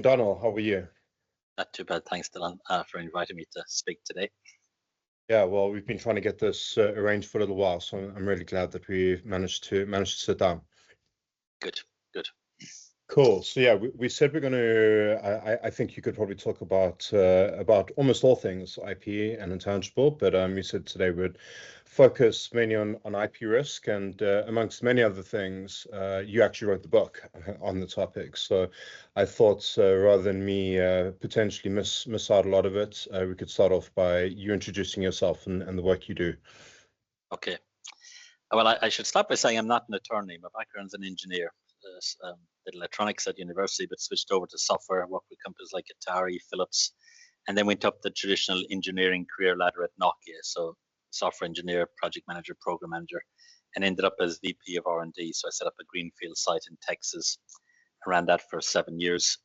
Donal, how are you? Not too bad, thanks, Dylan, for inviting me to speak today. Yeah, well, we've been trying to get this arranged for a little while, so I'm really glad that we managed to sit down. Good. Cool. So yeah, we said we're going to. I think you could probably talk about almost all things IP and intangible, but you said today we'd focus mainly on IP risk, and amongst many other things, you actually wrote the book on the topic. So I thought rather than me potentially miss out a lot of it, we could start off by you introducing yourself and the work you do. Okay. Well, I should start by saying I'm not an attorney. My background's an engineer. Did electronics at university, but switched over to software. Worked with companies like Atari, Philips, and then went up the traditional engineering career ladder at Nokia. So software engineer, project manager, program manager, and ended up as VP of R&D. So I set up a greenfield site in Texas. I ran that for 7 years,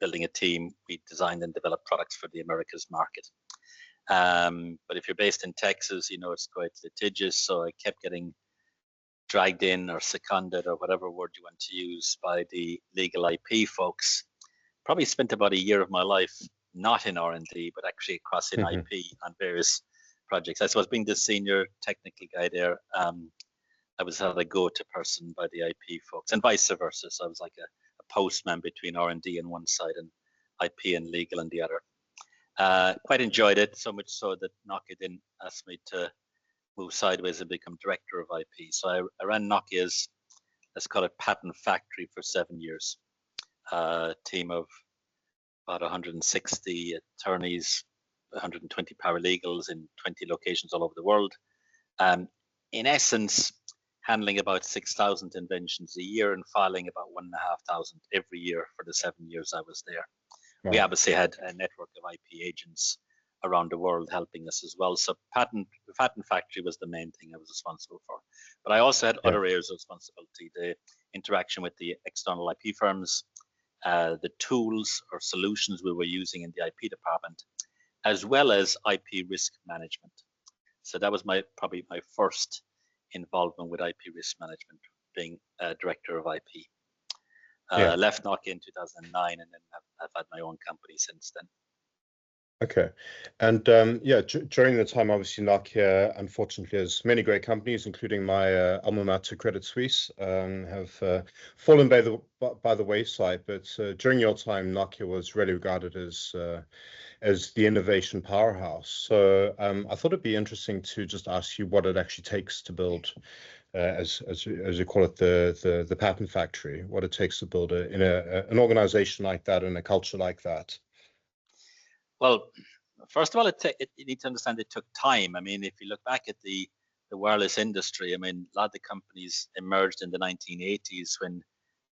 building a team. We designed and developed products for the Americas market. But if you're based in Texas, you know it's quite litigious. So I kept getting dragged in or seconded or whatever word you want to use by the legal IP folks. Probably spent about a year of my life not in R&D, but actually across in IP on various projects. I suppose being the senior technical guy there, I was a go-to person by the IP folks, and vice versa. So I was like a postman between R&D on one side and IP and legal on the other. Quite enjoyed it, so much so that Nokia didn't ask me to move sideways and become director of IP. So I ran Nokia's, let's call it, patent factory for 7 years. Team of about 160 attorneys, 120 paralegals in 20 locations all over the world. In essence, handling about 6,000 inventions a year and filing about 1,500 every year for the 7 years I was there. Wow. We obviously had a network of IP agents around the world helping us as well. So patent factory was the main thing I was responsible for. But I also had other areas of responsibility, the interaction with the external IP firms, the tools or solutions we were using in the IP department, as well as IP risk management. So that was probably my first involvement with IP risk management, being director of IP. Left Nokia in 2009, and then I've had my own company since then. Okay, and during the time, obviously Nokia, unfortunately, as many great companies, including my alma mater, Credit Suisse, have fallen by the wayside. But during your time, Nokia was really regarded as the innovation powerhouse. So I thought it'd be interesting to just ask you what it actually takes to build, as you call it, the patent factory. What it takes to build an organization like that and a culture like that. Well, first of all, you need to understand it took time. I mean, if you look back at the wireless industry, I mean, a lot of the companies emerged in the 1980s when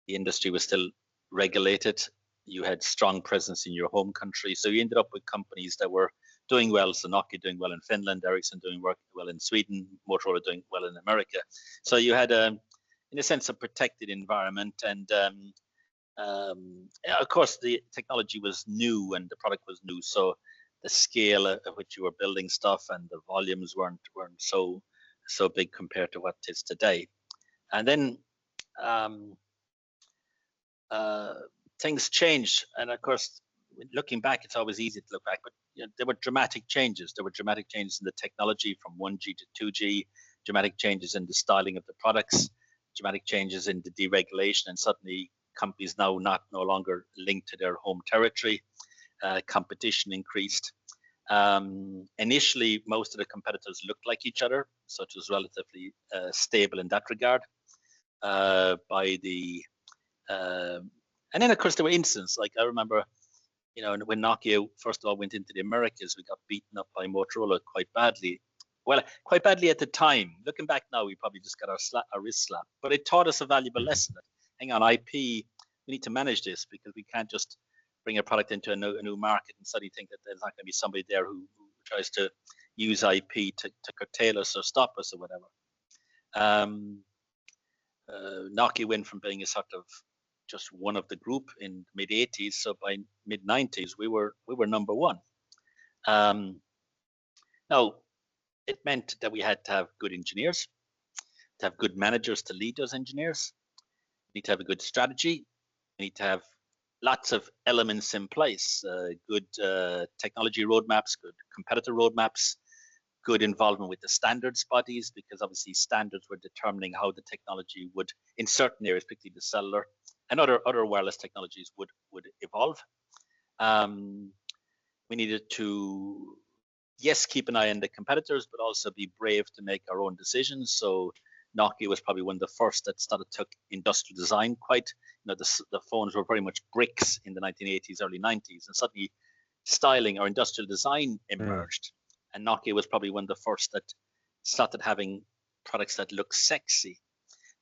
the industry was still regulated. You had strong presence in your home country. So you ended up with companies that were doing well. So Nokia doing well in Finland, Ericsson doing well in Sweden, Motorola doing well in America. So you had, in a sense, a protected environment. And of course, the technology was new and the product was new, so the scale at which you were building stuff and the volumes weren't so big compared to what it is today. And then things changed, and of course, looking back, it's always easy to look back, but there were dramatic changes. There were dramatic changes in the technology from 1G to 2G, dramatic changes in the styling of the products, dramatic changes in the deregulation, and suddenly companies now no longer linked to their home territory. Competition increased. Initially, most of the competitors looked like each other, so it was relatively stable in that regard. And then, of course, there were incidents. Like I remember, when Nokia first of all went into the Americas, we got beaten up by Motorola quite badly. Well, quite badly at the time. Looking back now, we probably just got our wrist slapped. But it taught us a valuable lesson. Hang on, IP, we need to manage this because we can't just bring a product into a new market and suddenly think that there's not going to be somebody there who tries to use IP to curtail us or stop us or whatever. Nokia went from being a sort of just one of the group in the mid-80s, so by mid-90s we were number one. Now, it meant that we had to have good engineers, to have good managers to lead those engineers. We need to have a good strategy. We need to have lots of elements in place, good technology roadmaps, good competitor roadmaps, good involvement with the standards bodies, because obviously standards were determining how the technology would, in certain areas, particularly the cellular and other wireless technologies, would evolve. We needed to, yes, keep an eye on the competitors, but also be brave to make our own decisions. So Nokia was probably one of the first that took industrial design quite. The phones were very much bricks in the 1980s, early 90s, and suddenly styling or industrial design emerged. And Nokia was probably one of the first that started having products that look sexy.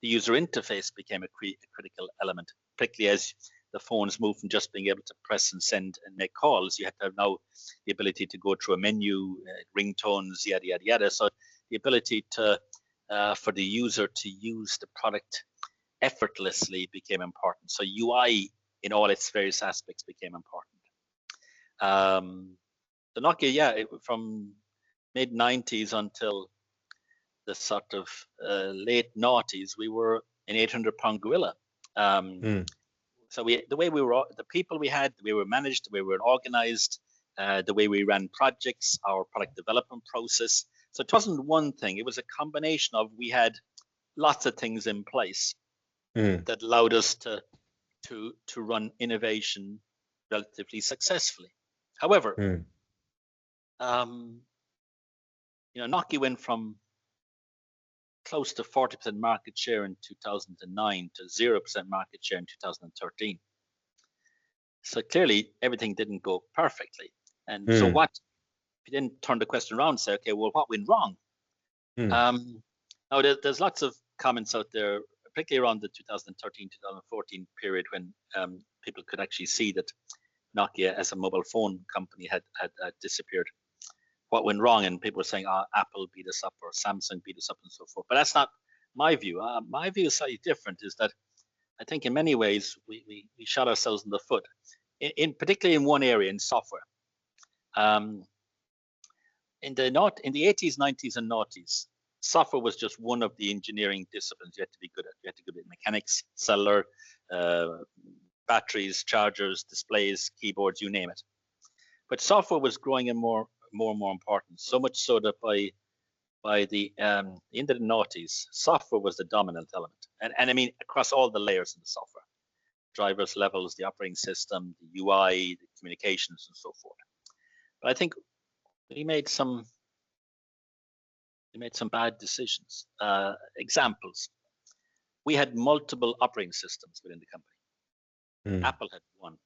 The user interface became a critical element, particularly as the phones moved from just being able to press and send and make calls. You had to have now the ability to go through a menu, ringtones, yada, yada, yada. So the ability to for the user to use the product effortlessly became important. So UI in all its various aspects became important. The Nokia, from mid-90s until the sort of late noughties, we were an 800-pound gorilla. So the way we were, the people we had, the way we were managed, the way we were organized, the way we ran projects, our product development process. So it wasn't one thing; it was a combination of, we had lots of things in place that allowed us to run innovation relatively successfully. However, Nokia went from close to 40% market share in 2009 to 0% market share in 2013. So clearly everything didn't go perfectly. And so what, if you then turn the question around and say, okay, well, what went wrong? Now there's lots of comments out there, particularly around the 2013-2014 period, when people could actually see that Nokia as a mobile phone company had disappeared. What went wrong? And people were saying, Apple beat us up or Samsung beat us up and so forth. But that's not my view. My view is slightly different, is that I think in many ways we shot ourselves in the foot, particularly in one area, in software. In the 80s, 90s, and noughties, software was just one of the engineering disciplines you had to be good at. You had to be good at mechanics, cellular, batteries, chargers, displays, keyboards, you name it. But software was growing in more and more important, so much so that by the into the noughties, software was the dominant element, and I mean across all the layers of the software, drivers, levels, the operating system, the UI, the communications, and so forth. But I think we made some bad decisions. Examples: we had multiple operating systems within the company. Apple had one.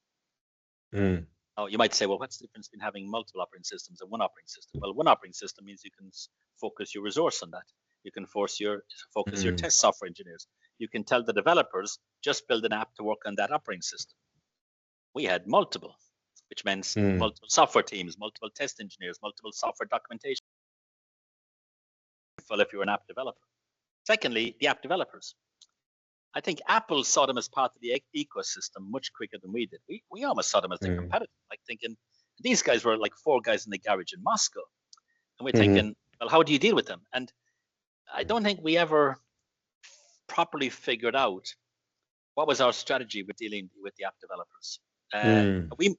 Oh, you might say, well, what's the difference between having multiple operating systems and one operating system? Well, one operating system means you can focus your resource on that. You can focus your test software engineers. You can tell the developers, just build an app to work on that operating system. We had multiple, which meant multiple software teams, multiple test engineers, multiple software documentation. Well, if you're an app developer. Secondly, the app developers. I think Apple saw them as part of the ecosystem much quicker than we did. We almost saw them as their competitor, like thinking these guys were like four guys in the garage in Moscow. And we're thinking, well, how do you deal with them? And I don't think we ever properly figured out what was our strategy with dealing with the app developers.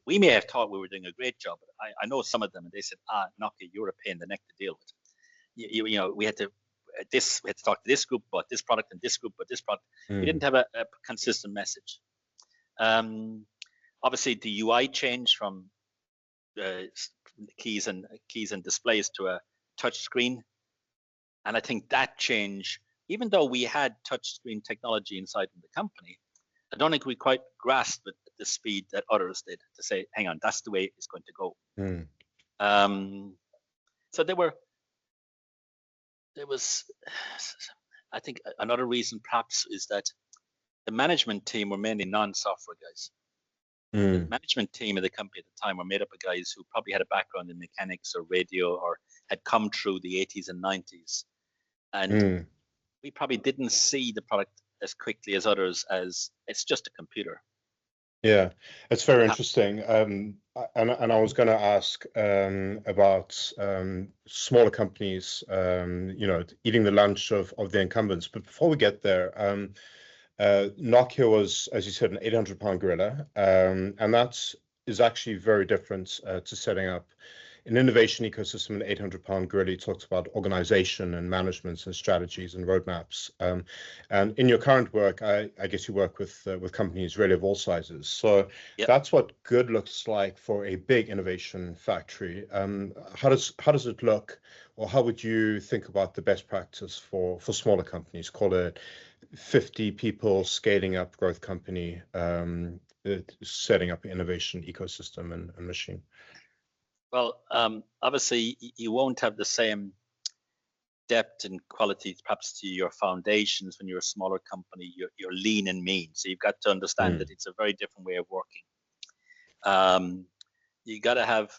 We may have thought we were doing a great job, but I know some of them, and they said, Nokia, you're a pain in the neck to deal with. We had to talk to this group about this product and this group about this product. We didn't have a consistent message. Obviously, the UI changed from keys and displays to a touch screen, and I think that change, even though we had touch screen technology inside the company, I don't think we quite grasped at the speed that others did to say, hang on, that's the way it's going to go. So there was, I think another reason perhaps is that the management team were mainly non-software guys. The management team of the company at the time were made up of guys who probably had a background in mechanics or radio or had come through the 80s and 90s. And we probably didn't see the product as quickly as others, as it's just a computer. Yeah, it's very interesting. And I was going to ask about smaller companies, eating the lunch of the incumbents. But before we get there, Nokia was, as you said, an 800-pound gorilla, and that is actually very different to setting up an innovation ecosystem. An 800-pound gorilla talks about organization and management and strategies and roadmaps. And in your current work, I guess you work with companies really of all sizes. So that's what good looks like for a big innovation factory. How does it look, or how would you think about the best practice for smaller companies? Call it 50 people scaling up growth company, setting up an innovation ecosystem and machine. Well, obviously, you won't have the same depth and quality perhaps to your foundations when you're a smaller company. You're lean and mean, so you've got to understand that it's a very different way of working. You got to have,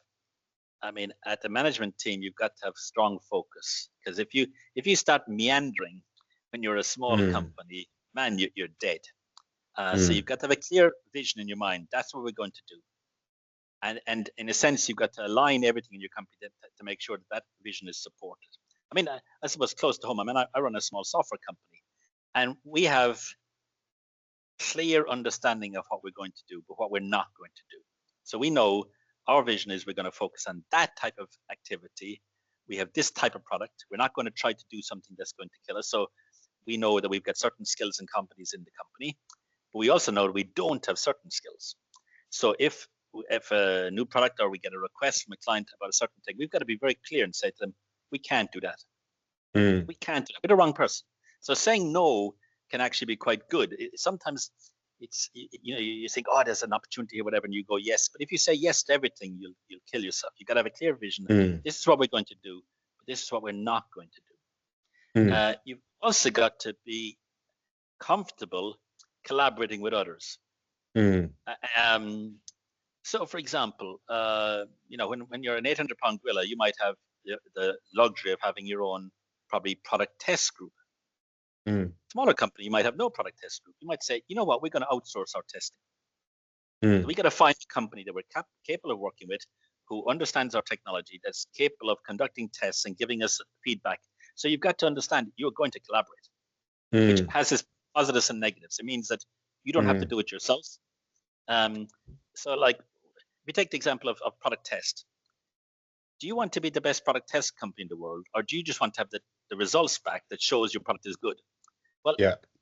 I mean, at the management team, you've got to have strong focus, because if you start meandering when you're a small company, man, you're dead. So you've got to have a clear vision in your mind. That's what we're going to do. And in a sense, you've got to align everything in your company to make sure that vision is supported. I mean, I suppose close to home. I mean, I run a small software company, and we have clear understanding of what we're going to do, but what we're not going to do. So we know our vision is we're going to focus on that type of activity. We have this type of product. We're not going to try to do something that's going to kill us. So we know that we've got certain skills and competence in the company, but we also know that we don't have certain skills. So if a new product, or we get a request from a client about a certain thing, we've got to be very clear and say to them, we can't do that. We can't do that. We're the wrong person. So saying no can actually be quite good. Sometimes it's, you think, oh, there's an opportunity here, whatever, and you go yes. But if you say yes to everything, you'll kill yourself. You've got to have a clear vision. This is what we're going to do, but this is what we're not going to do. You've also got to be comfortable collaborating with others. So, for example, when you're an 800-pound gorilla, you might have the luxury of having your own probably product test group. Smaller company, you might have no product test group. You might say, you know what, we're going to outsource our testing. So we got to find a company that we're capable of working with, who understands our technology, that's capable of conducting tests and giving us feedback. So you've got to understand you're going to collaborate, which has its positives and negatives. It means that you don't have to do it yourself. So like, if we take the example of product test, do you want to be the best product test company in the world, or do you just want to have the results back that shows your product is good? Well,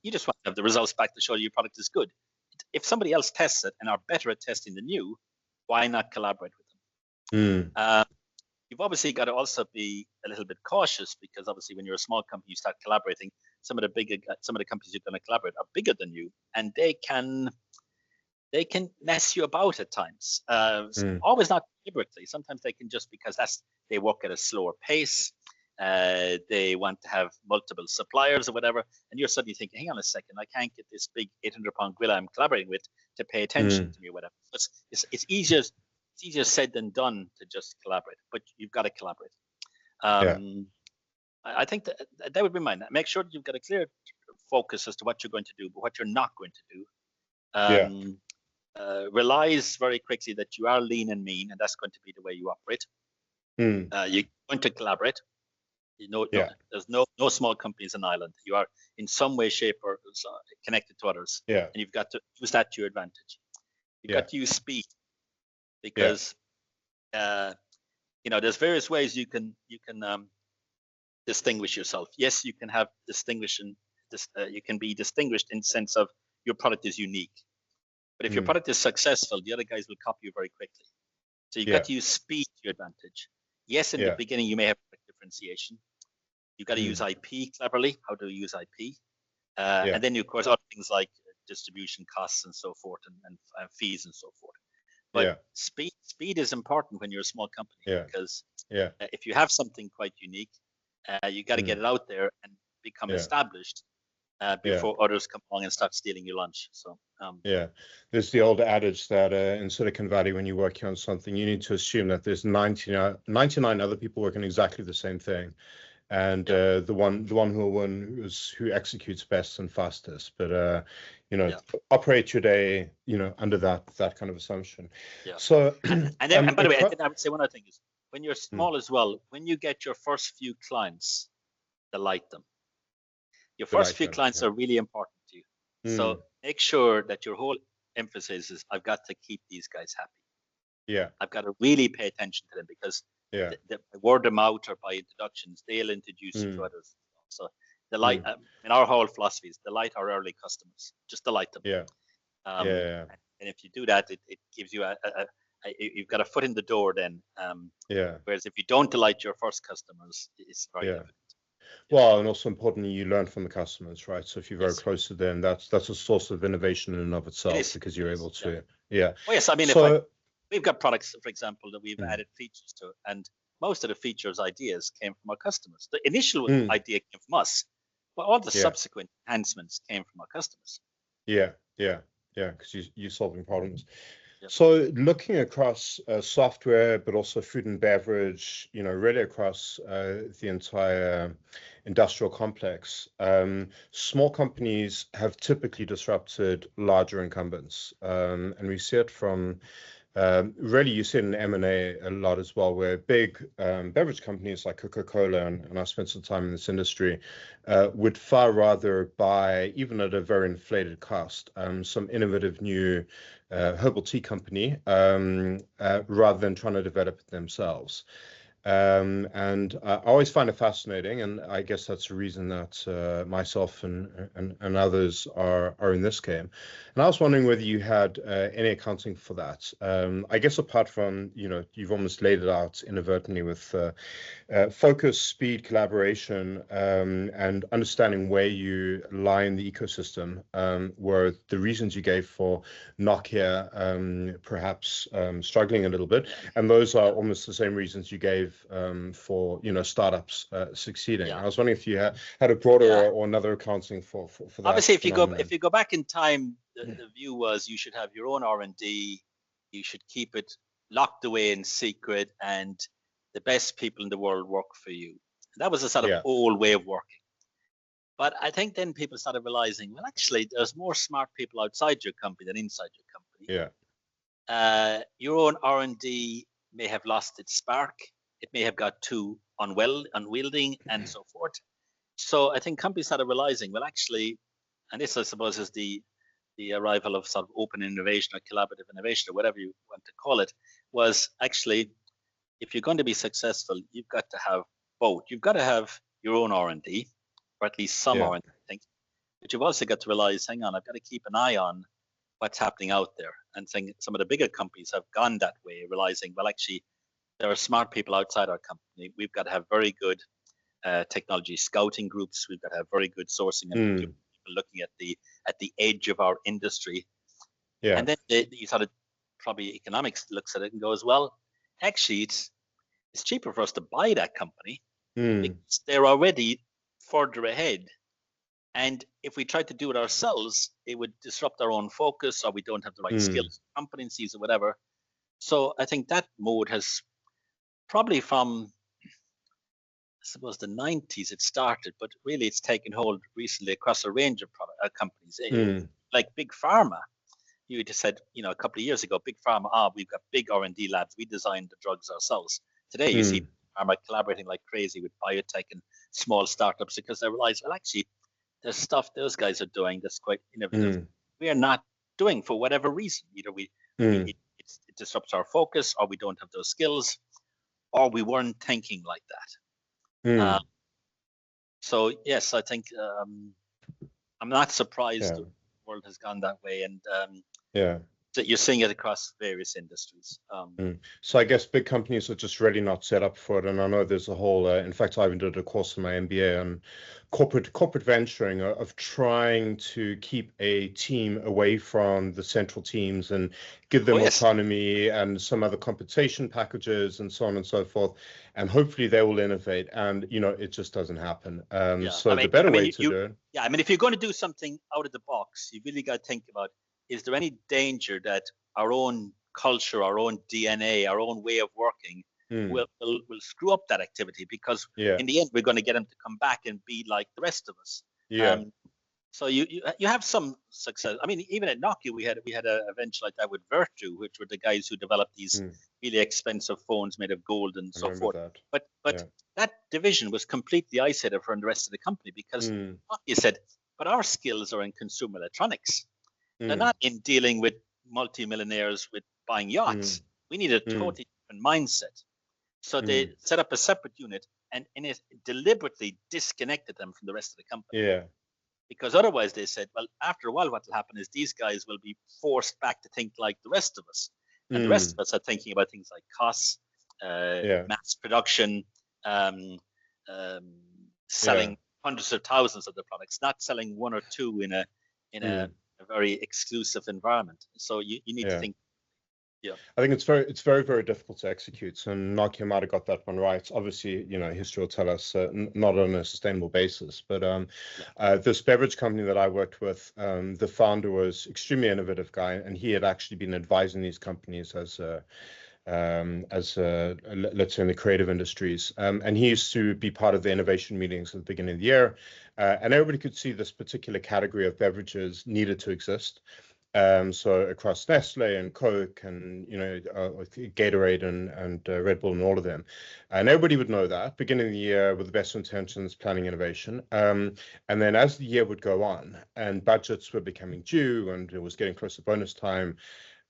you just want to have the results back to show your product is good. If somebody else tests it and are better at testing than you, why not collaborate with them? You've obviously got to also be a little bit cautious, because obviously when you're a small company, you start collaborating. Some of the companies you're going to collaborate are bigger than you, and they can mess you about at times. Always not deliberately. Sometimes they can, just because they work at a slower pace. They want to have multiple suppliers or whatever, and you're suddenly thinking, hang on a second, I can't get this big 800-pound gorilla I'm collaborating with to pay attention to me or whatever. It's easier said than done to just collaborate, but you've got to collaborate. I think that would be mine. Make sure that you've got a clear focus as to what you're going to do, but what you're not going to do. Realize very quickly that you are lean and mean, and that's going to be the way you operate. You're going to collaborate. There's no small companies in Ireland. You are in some way, shape, or connected to others, and you've got to use that to your advantage. You've got to use speed, because there's various ways you can distinguish yourself. Yes, you can have you can be distinguished in the sense of your product is unique. But if your product is successful, the other guys will copy you very quickly. So you've got to use speed to your advantage. Yes, in the beginning, you may have differentiation. You've got to use IP cleverly. How do you use IP? And then, of course, other things like distribution costs and so forth, and fees and so forth. But speed is important when you're a small company, because if you have something quite unique, you got to get it out there and become established before others come along and start stealing your lunch. So there's the old adage that in Silicon Valley, when you're working on something, you need to assume that there's 99 other people working exactly the same thing, and the one who will win is who executes best and fastest. But operate your day under that kind of assumption. So and by the way, I would say one other thing is, when you're small as well, when you get your first few clients, delight them. Your first few clients are really important to you. So make sure that your whole emphasis is, I've got to keep these guys happy. Yeah. I've got to really pay attention to them, because the word of mouth or by introductions, they'll introduce you to others. So delight. In our whole philosophy is delight our early customers. Just delight them. Yeah. And if you do that, it gives you you've got a foot in the door then. Whereas if you don't delight your first customers, it's very difficult. Well, and also importantly, you learn from the customers, right? So if you're very close to them, that's a source of innovation in and of itself, because you're able to, Oh yes, I mean, so, we've got products, for example, that we've added features to, and most of the features ideas came from our customers. The initial idea came from us, but all the subsequent enhancements came from our customers. Because you're solving problems. So looking across software, but also food and beverage, really across the entire industrial complex, small companies have typically disrupted larger incumbents. And we see it from, really you see it in M&A a lot as well, where big beverage companies like Coca-Cola, and I spent some time in this industry, would far rather buy, even at a very inflated cost, some innovative new herbal tea company, rather than trying to develop it themselves. And I always find it fascinating, and I guess that's the reason that myself and others are in this game. And I was wondering whether you had any accounting for that. I guess apart from, you've almost laid it out inadvertently with focus, speed, collaboration, and understanding where you lie in the ecosystem, were the reasons you gave for Nokia perhaps struggling a little bit. And those are almost the same reasons you gave for startups succeeding. I was wondering if you had a broader or another accounting for that. Obviously, if you go back in time, the view was you should have your own R&D, you should keep it locked away in secret, and the best people in the world work for you. And that was a sort of old way of working. But I think then people started realizing, well, actually, there's more smart people outside your company than inside your company. Your own R&D may have lost its spark. It may have got too unwieldy, and so forth. So I think companies started realizing, well, actually, and this, I suppose, is the arrival of sort of open innovation or collaborative innovation, or whatever you want to call it, was actually, if you're going to be successful, you've got to have both. You've got to have your own R&D, or at least some R&D, I think. But you've also got to realize, hang on, I've got to keep an eye on what's happening out there. And saying some of the bigger companies have gone that way, realizing, well, actually, there are smart people outside our company. We've got to have very good technology scouting groups. We've got to have very good sourcing and people looking at the edge of our industry. And then you sort of probably economics looks at it and goes, well, actually, it's cheaper for us to buy that company because they're already further ahead. And if we tried to do it ourselves, it would disrupt our own focus, or we don't have the right skills, competencies, or whatever. So I think that mode has probably from, I suppose, the 90s it started, but really it's taken hold recently across a range of companies. Like Big Pharma, you just said, a couple of years ago, Big Pharma, we've got big R&D labs, we designed the drugs ourselves. Today you see pharma collaborating like crazy with biotech and small startups, because they realize, well, actually, there's stuff those guys are doing that's quite innovative. We are not doing for whatever reason. Either it disrupts our focus, or we don't have those skills, or we weren't thinking like that. So yes, I think I'm not surprised the world has gone that way, and that you're seeing it across various industries. So I guess big companies are just really not set up for it. And I know there's a whole, in fact, I even did a course in my MBA on corporate venturing, of trying to keep a team away from the central teams and give them autonomy and some other compensation packages and so on and so forth. And hopefully they will innovate. And, it just doesn't happen. So the better way to do it. Yeah, I mean, if you're going to do something out of the box, you really got to think about, is there any danger that our own culture, our own DNA, our own way of working will screw up that activity? Because in the end, we're going to get them to come back and be like the rest of us. So you have some success. I mean, even at Nokia, we had a venture like that with Virtu, which were the guys who developed these really expensive phones made of gold and so forth. But that division was completely isolated from the rest of the company, because Nokia said, but our skills are in consumer electronics. They're Mm. not in dealing with multimillionaires with buying yachts. We need a totally different mindset. So they set up a separate unit and it deliberately disconnected them from the rest of the company. Yeah. Because otherwise, they said, well, after a while, what will happen is these guys will be forced back to think like the rest of us. And the rest of us are thinking about things like costs, mass production, selling hundreds of thousands of the products, not selling one or two in a very exclusive environment. So you need to think. Yeah, I think it's very, very difficult to execute, and Nokia might have got that one right. Obviously, history will tell us not on a sustainable basis. But this beverage company that I worked with, the founder was extremely innovative guy, and he had actually been advising these companies as let's say in the creative industries, and he used to be part of the innovation meetings at the beginning of the year, and everybody could see this particular category of beverages needed to exist. So across Nestle and Coke and Gatorade and Red Bull and all of them, and everybody would know that beginning of the year with the best intentions, planning innovation, and then as the year would go on and budgets were becoming due and it was getting close to bonus time,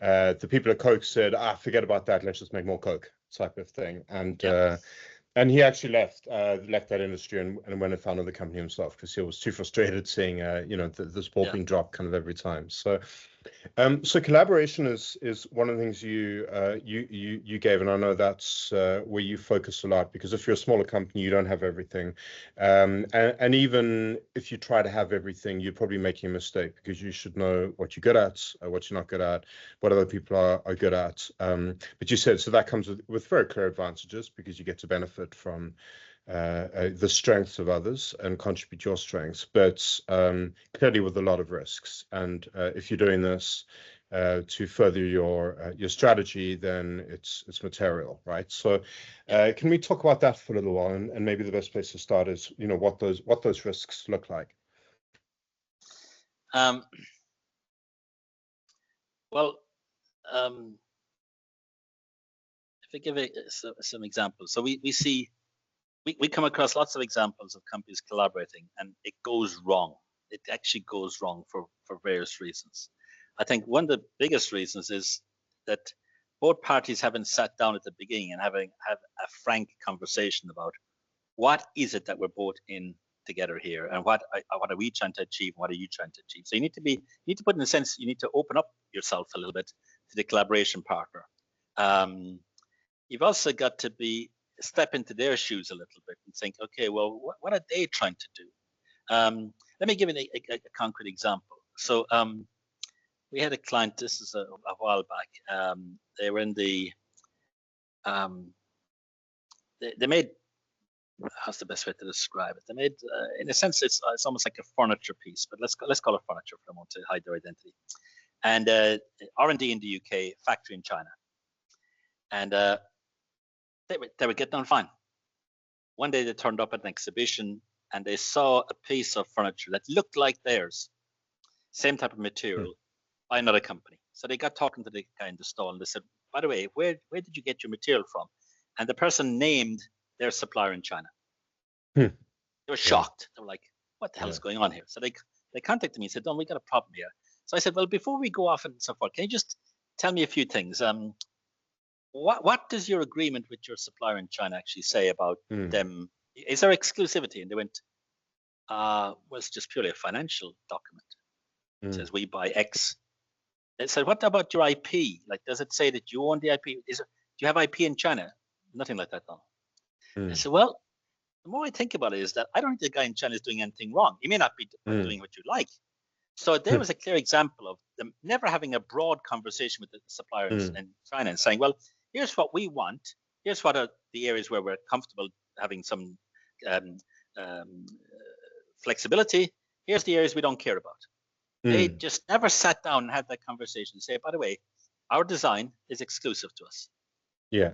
the people at Coke said, forget about that, let's just make more Coke type of thing. And he actually left that industry and went and founded the company himself because he was too frustrated seeing this ball being dropped kind of every time. So collaboration is one of the things you gave, and I know that's where you focus a lot, because if you're a smaller company, you don't have everything, and even if you try to have everything, you're probably making a mistake, because you should know what you're good at, what you're not good at, what other people are good at. But you said so that comes with very clear advantages, because you get to benefit from the strengths of others and contribute your strengths, but clearly with a lot of risks. And if you're doing this to further your strategy, then it's material, right? So can we talk about that for a little while? And maybe the best place to start is what those risks look like. Well, if I give some examples, so we see. We come across lots of examples of companies collaborating, and it goes wrong. It actually goes wrong for various reasons. I think one of the biggest reasons is that both parties haven't sat down at the beginning and have a frank conversation about what is it that we're both in together here, and what are we trying to achieve, and what are you trying to achieve. So you need to put in a sense, you need to open up yourself a little bit to the collaboration partner. You've also got to step into their shoes a little bit and think, okay, well, what are they trying to do? Let me give you a concrete example. So we had a client, this is a while back. They were in the, they made, how's the best way to describe it? They made, in a sense, it's almost like a furniture piece, but let's call it furniture for a moment to hide their identity. And R&D in the UK, factory in China. And they were getting on fine. One day they turned up at an exhibition and they saw a piece of furniture that looked like theirs, same type of material, by another company. So they got talking to the guy in the stall and they said, by the way, where did you get your material from? And the person named their supplier in China. They were shocked. They were like, what the hell is going on here? So they contacted me and said, Don, we got a problem here. So I said, well, before we go off and so forth, can you just tell me a few things? What does your agreement with your supplier in China actually say about them? Is there exclusivity? And they went, well, it's just purely a financial document. It says we buy X. They said, what about your IP? Like, does it say that you own the IP? Do you have IP in China? Nothing like that, Don. I said, well, the more I think about it is that I don't think the guy in China is doing anything wrong. He may not be doing what you like. So there was a clear example of them never having a broad conversation with the suppliers in China and saying, well, here's what we want. Here's what are the areas where we're comfortable having some flexibility. Here's the areas we don't care about. They just never sat down and had that conversation and say, by the way, our design is exclusive to us. Yeah.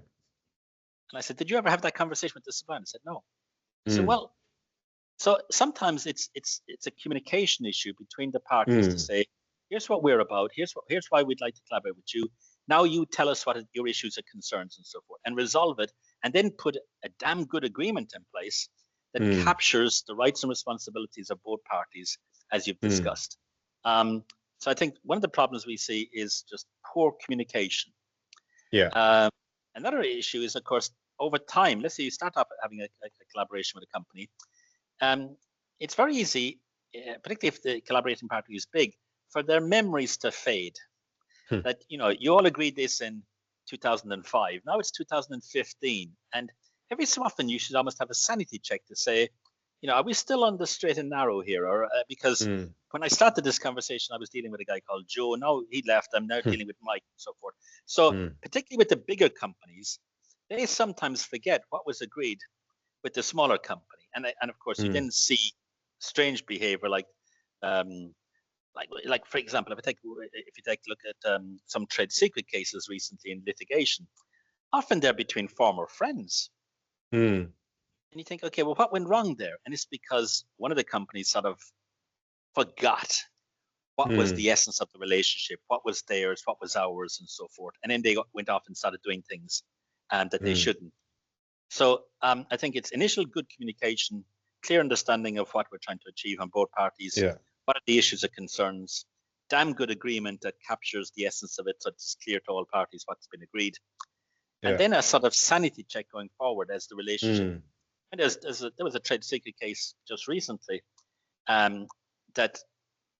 And I said, did you ever have that conversation with the supplier? And I said, no. I said, well, so sometimes it's a communication issue between the parties to say, here's what we're about. Here's why we'd like to collaborate with you. Now you tell us what your issues and concerns and so forth, and resolve it, and then put a damn good agreement in place that captures the rights and responsibilities of both parties, as you've discussed. So I think one of the problems we see is just poor communication. Yeah. Another issue is, of course, over time, let's say you start up having a collaboration with a company, it's very easy, particularly if the collaborating party is big, for their memories to fade. That, you all agreed this in 2005. Now it's 2015. And every so often you should almost have a sanity check to say, are we still on the straight and narrow here? Or because when I started this conversation, I was dealing with a guy called Joe. Now he left. I'm now dealing with Mike and so forth. So particularly with the bigger companies, they sometimes forget what was agreed with the smaller company. And of course, you then see strange behavior like for example, if you take a look at some trade secret cases recently in litigation, often they're between former friends. And you think, okay, well, what went wrong there? And it's because one of the companies sort of forgot what was the essence of the relationship, what was theirs, what was ours, and so forth. And then they went off and started doing things that they shouldn't. So I think it's initial good communication, clear understanding of what we're trying to achieve on both parties. Yeah. What are the issues or concerns? Damn good agreement that captures the essence of it, so it's clear to all parties what's been agreed. And then a sort of sanity check going forward as the relationship. And there was a trade secret case just recently that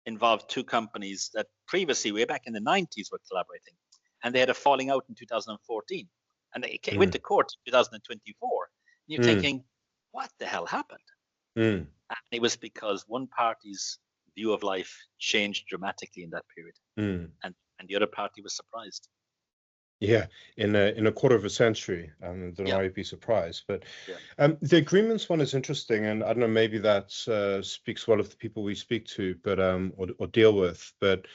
involved two companies that previously, way back in the 90s, were collaborating. And they had a falling out in 2014. And they went to court in 2024. And you're thinking, what the hell happened? And it was because one party's view of life changed dramatically in that period. And the other party was surprised. Yeah, in a quarter of a century, I don't know why you'd be surprised. But the agreements one is interesting, and I don't know, maybe that speaks well of the people we speak to, but or deal with. But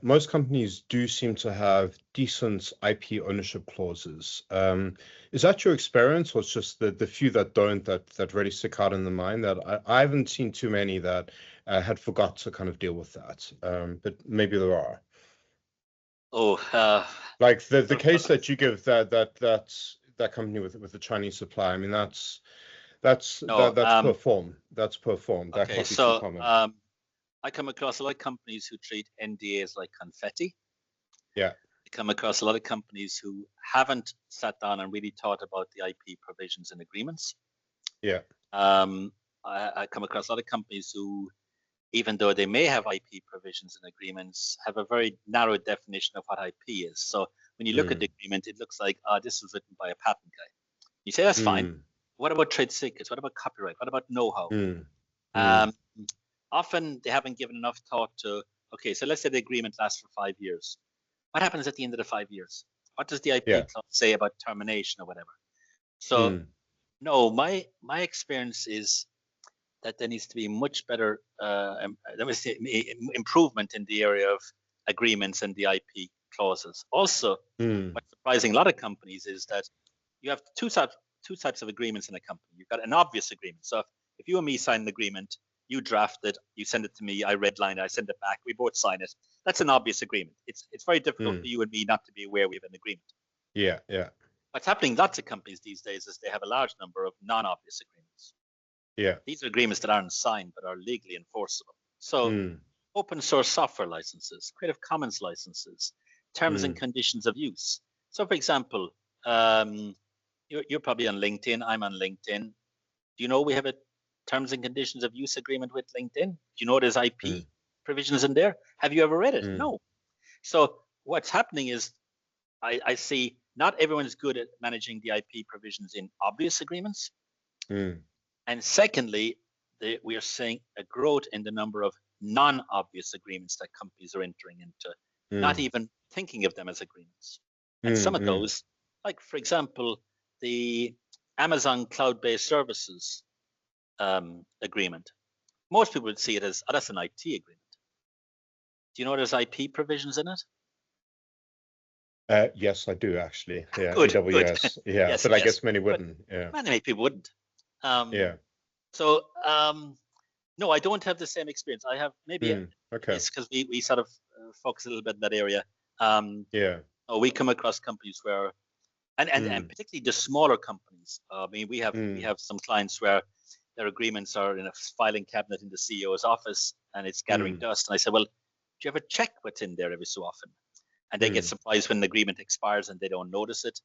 most companies do seem to have decent IP ownership clauses. Is that your experience, or it's just the few that don't that really stick out in the mind? That I haven't seen too many that had forgot to kind of deal with that, but maybe there are. Like the case that you give that company with the Chinese supply. I mean, that's performed. That's performed. That Okay, can't be so too common. I come across a lot of companies who treat NDAs like confetti. Yeah. I come across a lot of companies who haven't sat down and really thought about the IP provisions and agreements. Yeah. I come across a lot of companies who, even though they may have IP provisions and agreements, have a very narrow definition of what IP is. So when you look at the agreement, it looks like, this was written by a patent guy. You say, that's fine. What about trade secrets? What about copyright? What about know-how? Often they haven't given enough thought to, okay, so let's say the agreement lasts for 5 years. What happens at the end of the 5 years? What does the IP clause say about termination or whatever? So no, my experience is that there needs to be much better improvement in the area of agreements and the IP clauses. Also, what's surprising a lot of companies is that you have two types of agreements in a company. You've got an obvious agreement. So if you and me sign an agreement, you draft it, you send it to me, I redline it, I send it back, we both sign it. That's an obvious agreement. It's very difficult for you and me not to be aware we have an agreement. Yeah. What's happening in lots of companies these days is they have a large number of non-obvious agreements. Yeah. These are agreements that aren't signed but are legally enforceable. So open source software licenses, Creative Commons licenses, terms and conditions of use. So for example, you're probably on LinkedIn, I'm on LinkedIn. Do you know we have a terms and conditions of use agreement with LinkedIn? Do you know there's IP provisions in there? Have you ever read it? No. So what's happening is I see not everyone's good at managing the IP provisions in obvious agreements. And secondly, we are seeing a growth in the number of non-obvious agreements that companies are entering into, not even thinking of them as agreements. And some of those, like for example, the Amazon cloud-based services agreement. Most people would see it as, that's an IT agreement. Do you know there's IP provisions in it? Yes, I do actually. Yeah, Good, AWS. good. Yeah, Yes, but I yes, guess many wouldn't. Yeah. Many people wouldn't. Yeah. So no, I don't have the same experience. I have maybe it's because we sort of focus a little bit in that area. We come across companies where, and particularly the smaller companies. I mean, we have some clients where their agreements are in a filing cabinet in the CEO's office and it's gathering dust. And I said, well, do you ever check what's in there every so often? And they get surprised when the agreement expires and they don't notice it.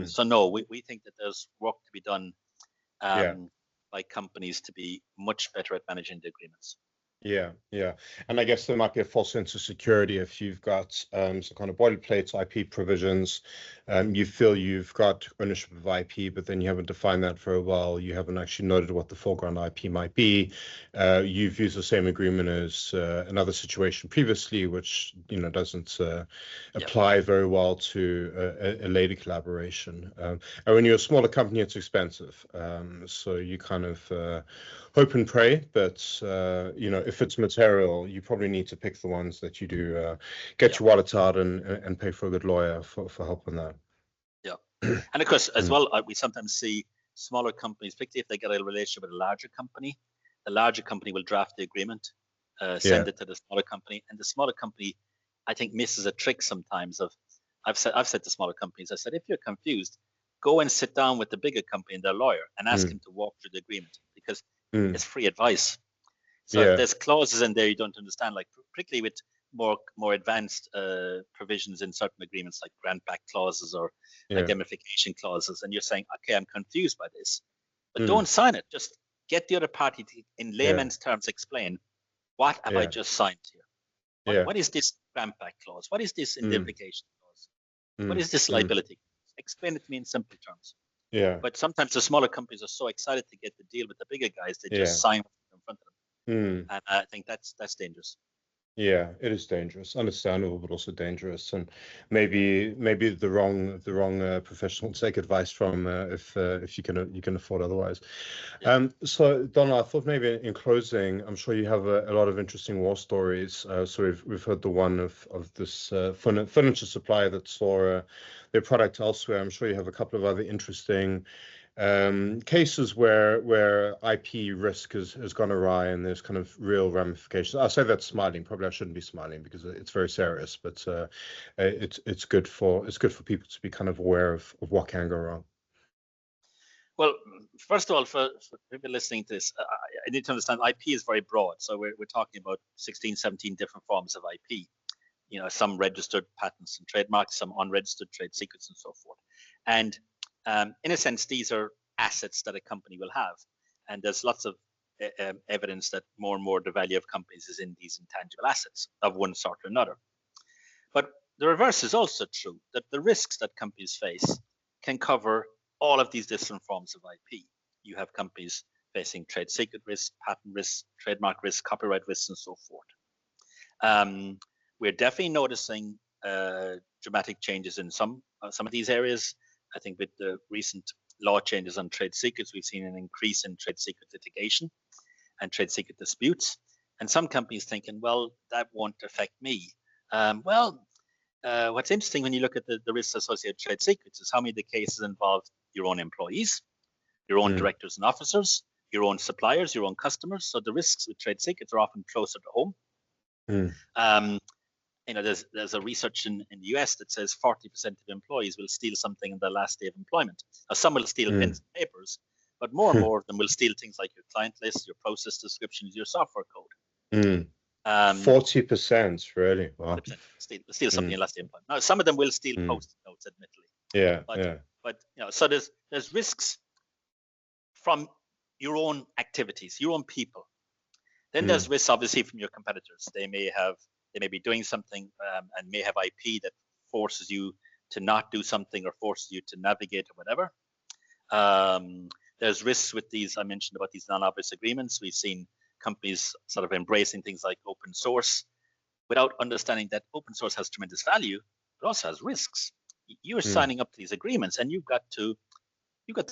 So no, we think that there's work to be done by companies to be much better at managing the agreements. Yeah. And I guess there might be a false sense of security if you've got some kind of boilerplate IP provisions. You feel you've got ownership of IP, but then you haven't defined that for a while. You haven't actually noted what the foreground IP might be. You've used the same agreement as another situation previously, which doesn't apply very well to a later collaboration. And when you're a smaller company, it's expensive. So you kind of hope and pray, but if it's material, you probably need to pick the ones that you do get your wallet out and pay for a good lawyer for help on that. Yeah, and of course, as well, we sometimes see smaller companies, particularly if they get a relationship with a larger company. The larger company will draft the agreement, send it to the smaller company, and the smaller company, I think, misses a trick sometimes. I've said to smaller companies, I said, if you're confused, go and sit down with the bigger company and their lawyer and ask him to walk through the agreement, because it's free advice. So if there's clauses in there you don't understand, like particularly with more advanced provisions in certain agreements, like grant back clauses or indemnification clauses, and you're saying, okay, I'm confused by this, but don't sign it. Just get the other party to, in layman's terms, explain, what have I just signed here? What is this grant back clause? What is this indemnification clause? What is this liability? Explain it to me in simple terms. Yeah. But sometimes the smaller companies are so excited to get the deal with the bigger guys, they just sign in front of them. And I think that's dangerous. Yeah, it is dangerous, understandable, but also dangerous, and maybe the wrong professional to take advice from if you can afford otherwise. So Donal, I thought maybe in closing, I'm sure you have a lot of interesting war stories. So we've heard the one of this furniture supplier that saw their product elsewhere. I'm sure you have a couple of other interesting cases where IP risk has gone awry and there's kind of real ramifications. I say that smiling. Probably I shouldn't be smiling because it's very serious, but it's good for people to be kind of aware of what can go wrong. Well, first of all, for people listening to this, I need to understand IP is very broad. So we're talking about 16, 17 different forms of IP. Some registered patents and trademarks, some unregistered trade secrets, and so forth. And in a sense, these are assets that a company will have. And there's lots of evidence that more and more the value of companies is in these intangible assets of one sort or another. But the reverse is also true, that the risks that companies face can cover all of these different forms of IP. You have companies facing trade secret risks, patent risks, trademark risks, copyright risks, and so forth. We're definitely noticing dramatic changes in some of these areas. I think with the recent law changes on trade secrets, we've seen an increase in trade secret litigation and trade secret disputes. And some companies thinking, well, that won't affect me. What's interesting when you look at the risks associated with trade secrets is how many of the cases involve your own employees, your own directors and officers, your own suppliers, your own customers. So the risks with trade secrets are often closer to home. There's a research in the US that says 40% of employees will steal something on their last day of employment. Now, some will steal pens and papers, but more and more of them will steal things like your client list, your process descriptions, your software code. 40%, really? Wow. Steal something on last day of employment. Now, some of them will steal post-it notes, admittedly. But so there's risks from your own activities, your own people. Then there's risks, obviously, from your competitors. They may be doing something and may have IP that forces you to not do something or forces you to navigate or whatever. There's risks with these, I mentioned about these non-obvious agreements. We've seen companies sort of embracing things like open source without understanding that open source has tremendous value, but also has risks. You're signing up to these agreements and you've got to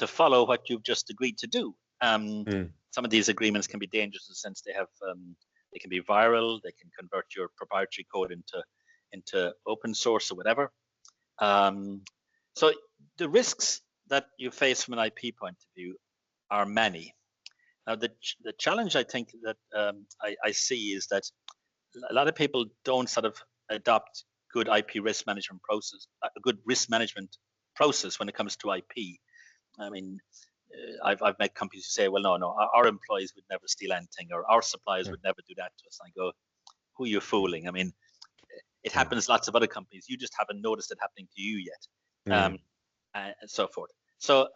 follow what you've just agreed to do. Some of these agreements can be dangerous in the sense they can be viral, they can convert your proprietary code into open source or whatever. So the risks that you face from an IP point of view are many. Now, the challenge I think that I see is that a lot of people don't sort of adopt good IP risk management process, a good risk management process when it comes to IP. I mean, I've met companies who say, well, no, our employees would never steal anything, or our suppliers would never do that to us. And I go, who are you fooling? I mean, it happens lots of other companies. You just haven't noticed it happening to you yet, and so forth. So,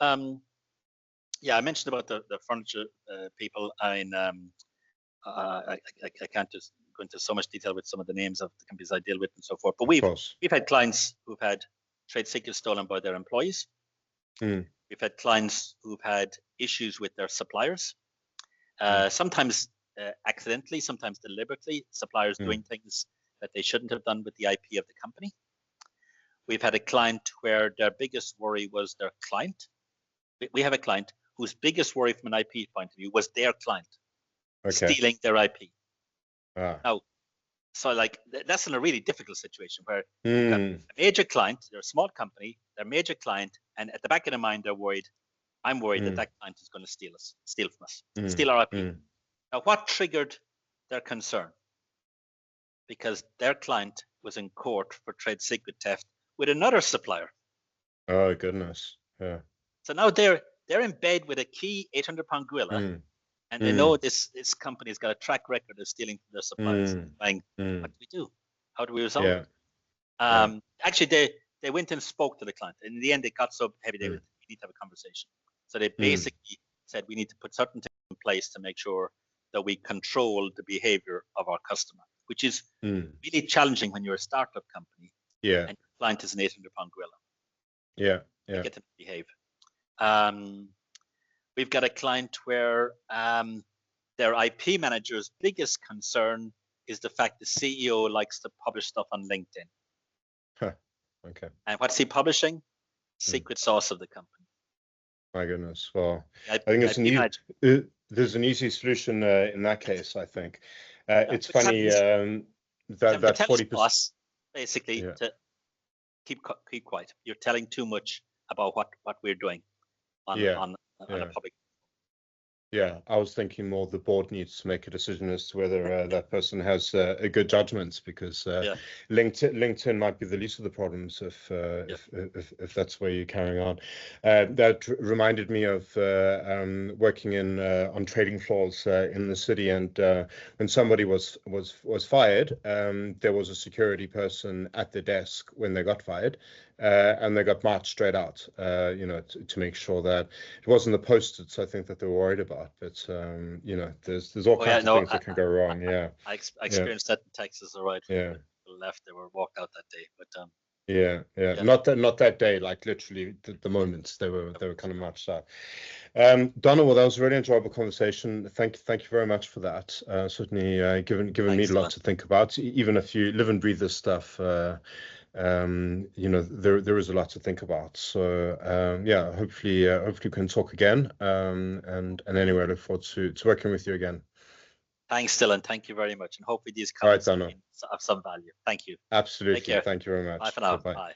yeah, I mentioned about the furniture people. I mean, I can't just go into so much detail with some of the names of the companies I deal with and so forth. But we've had clients who've had trade secrets stolen by their employees. We've had clients who've had issues with their suppliers, sometimes accidentally, sometimes deliberately, suppliers doing things that they shouldn't have done with the IP of the company. We've had a client where their biggest worry was their client. We have a client whose biggest worry from an IP point of view was their client stealing their IP. Now, so like that's in a really difficult situation where you've got a major client, they're a small company, they're a major client, and at the back of their mind, they're worried. I'm worried that client is going to steal from us, steal our IP. Now, what triggered their concern? Because their client was in court for trade secret theft with another supplier. Oh goodness! Yeah. So now they're in bed with a key 800-pound gorilla, and they know this company's got a track record of stealing from their suppliers. Saying, what do we do? How do we resolve it? Actually, they went and spoke to the client, and in the end, it got so heavy we need to have a conversation. So they basically said we need to put certain things in place to make sure that we control the behavior of our customer, which is really challenging when you're a startup company. And your client is an 800-pound gorilla. You get them to behave. We've got a client where their IP manager's biggest concern is the fact the CEO likes to publish stuff on LinkedIn. Okay. And what's he publishing? Secret sauce of the company. My goodness. Well, I think it's there's an easy solution in that case, I think. It's funny that 40% basically to keep quiet. You're telling too much about what we're doing on a public. Yeah, I was thinking more the board needs to make a decision as to whether that person has a good judgment, because LinkedIn might be the least of the problems if that's where you're carrying on. That reminded me of working on trading floors in the city, and when somebody was fired, there was a security person at the desk when they got fired. And they got marched straight out, to make sure that it wasn't the Post-its, I think, that they were worried about. But, there's all kinds of things that can go wrong. I experienced that in Texas, all right. People left, they were walked out that day. But not that day, like literally the moments they were kind of marched out. Donal, well, that was a really enjoyable conversation. Thank you very much for that. Certainly given me a lot to think about. Even if you live and breathe this stuff, there is a lot to think about. So hopefully we can talk again. And anyway, I look forward to working with you again. Thanks, Dylan. Thank you very much, and hopefully these comments have some value. Thank you. Absolutely. Thank you very much. Bye for now. Bye.